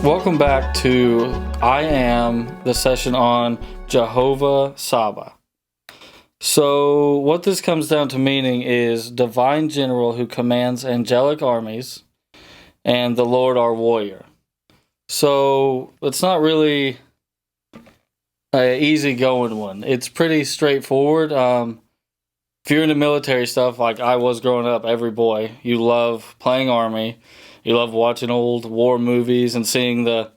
Welcome back to I Am, the session on Jehovah-Tsaba. So, what this comes down to meaning is divine general who commands angelic armies, and the Lord our warrior. So, it's not really an easy-going one. It's pretty straightforward. If you're into military stuff like I was growing up, every boy, you love playing army. You love watching old war movies and seeing the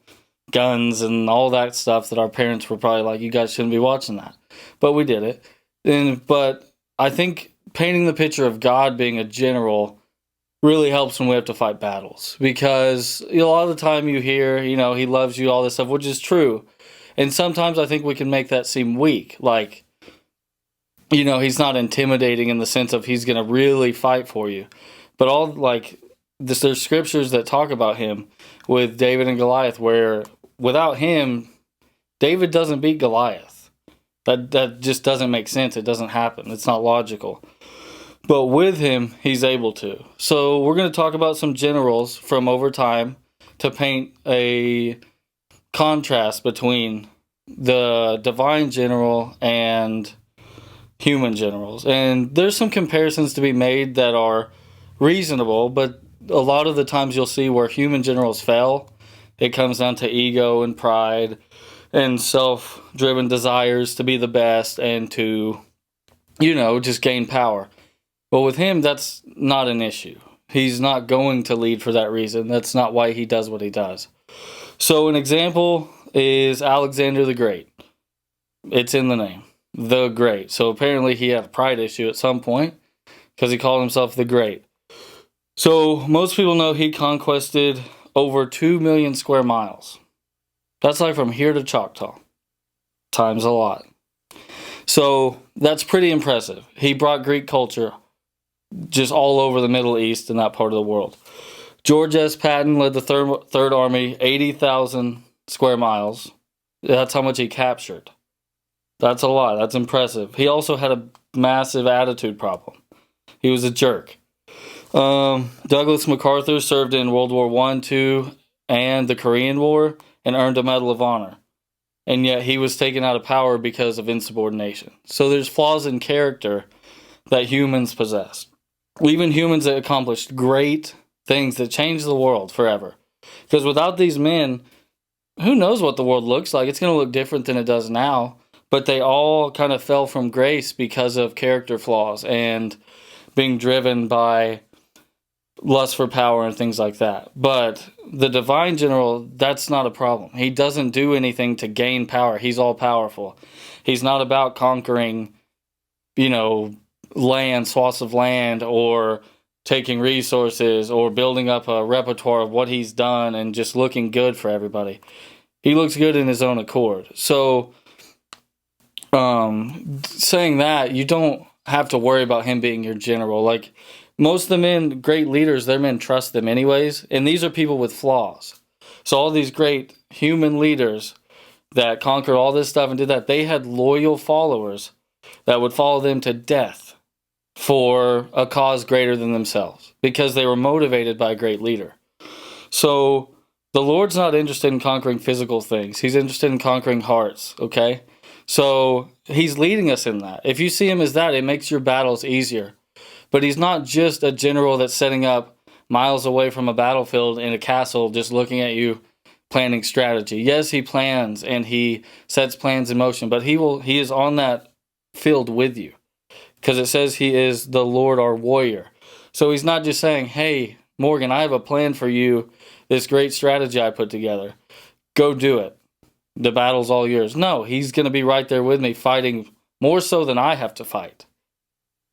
guns and all that stuff that our parents were probably like, you guys shouldn't be watching that. But we did it. But I think painting the picture of God being a general really helps when we have to fight battles. Because a lot of the time you hear, he loves you, all this stuff, which is true. And sometimes I think we can make that seem weak. Like, he's not intimidating in the sense of he's going to really fight for you. But there's scriptures that talk about him with David and Goliath, where without him, David doesn't beat Goliath. That just doesn't make sense. It doesn't happen. It's not logical. But with him, he's able to. So we're going to talk about some generals from over time to paint a contrast between the divine general and human generals. And there's some comparisons to be made that are reasonable, but a lot of the times you'll see where human generals fail, it comes down to ego and pride and self-driven desires to be the best and to, just gain power. But with him, that's not an issue. He's not going to lead for that reason. That's not why he does what he does. So an example is Alexander the Great. It's in the name, the Great. So apparently he had a pride issue at some point because he called himself the Great. So most people know he conquested over 2 million square miles. That's like from here to Choctaw, times a lot. So that's pretty impressive. He brought Greek culture just all over the Middle East and that part of the world. George S. Patton led the Third Army, 80,000 square miles. That's how much he captured. That's a lot. That's impressive. He also had a massive attitude problem. He was a jerk. Douglas MacArthur served in World War I, II, and the Korean War and earned a Medal of Honor. And yet he was taken out of power because of insubordination. So there's flaws in character that humans possess. Even humans that accomplished great things that changed the world forever. Because without these men, who knows what the world looks like? It's going to look different than it does now. But they all kind of fell from grace because of character flaws and being driven by lust for power and things like that. But the divine general, that's not a problem. He doesn't do anything to gain power. He's all powerful. He's not about conquering, swaths of land, or taking resources, or building up a repertoire of what he's done and just looking good for everybody. He looks good in his own accord. So, saying that, you don't have to worry about him being your general. Like, most of the men, great leaders, their men trust them anyways. And these are people with flaws. So all these great human leaders that conquered all this stuff and did that, they had loyal followers that would follow them to death for a cause greater than themselves because they were motivated by a great leader. So the Lord's not interested in conquering physical things. He's interested in conquering hearts, okay? So he's leading us in that. If you see him as that, it makes your battles easier. But he's not just a general that's setting up miles away from a battlefield in a castle just looking at you planning strategy. Yes, he plans and he sets plans in motion, but he is on that field with you because it says he is the Lord our warrior. So he's not just saying, hey, Morgan, I have a plan for you, this great strategy I put together. Go do it. The battle's all yours. No, he's going to be right there with me fighting more so than I have to fight.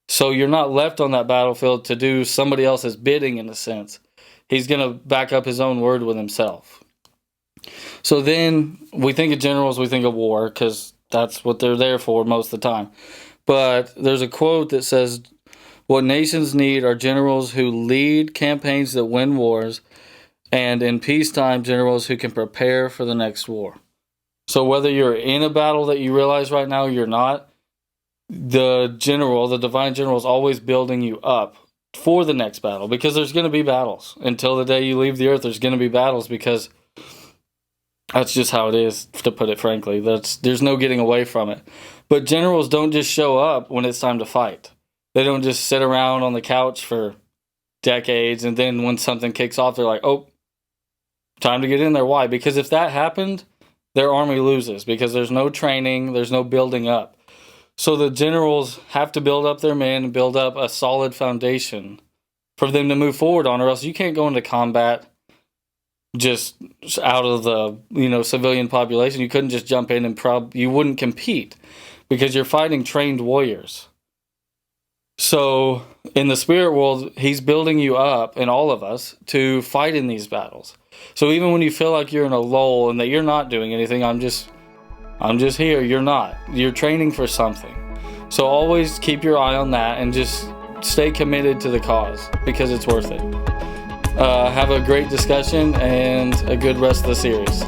So you're not left on that battlefield to do somebody else's bidding in a sense. He's going to back up his own word with himself. So then we think of generals, we think of war, because that's what they're there for most of the time. But there's a quote that says, what nations need are generals who lead campaigns that win wars, and in peacetime, generals who can prepare for the next war. So whether you're in a battle that you realize right now you're not, the divine general is always building you up for the next battle, because there's going to be battles. Until the day you leave the earth, there's going to be battles, because That's just how it is, to put it frankly. There's no getting away from it. But generals don't just show up when it's time to fight. They don't just sit around on the couch for decades, and then when something kicks off, they're like, oh, time to get in there. Why? Because if that happened, their army loses, because there's no training, there's no building up. So the generals have to build up their men and build up a solid foundation for them to move forward on, or else you can't go into combat just out of the civilian population. You couldn't just jump in and you wouldn't compete, because you're fighting trained warriors. So in the spirit world, he's building you up, and all of us, to fight in these battles. So even when you feel like you're in a lull and that you're not doing anything, I'm just here. You're not. You're training for something. So always keep your eye on that and just stay committed to the cause, because it's worth it. Have a great discussion and a good rest of the series.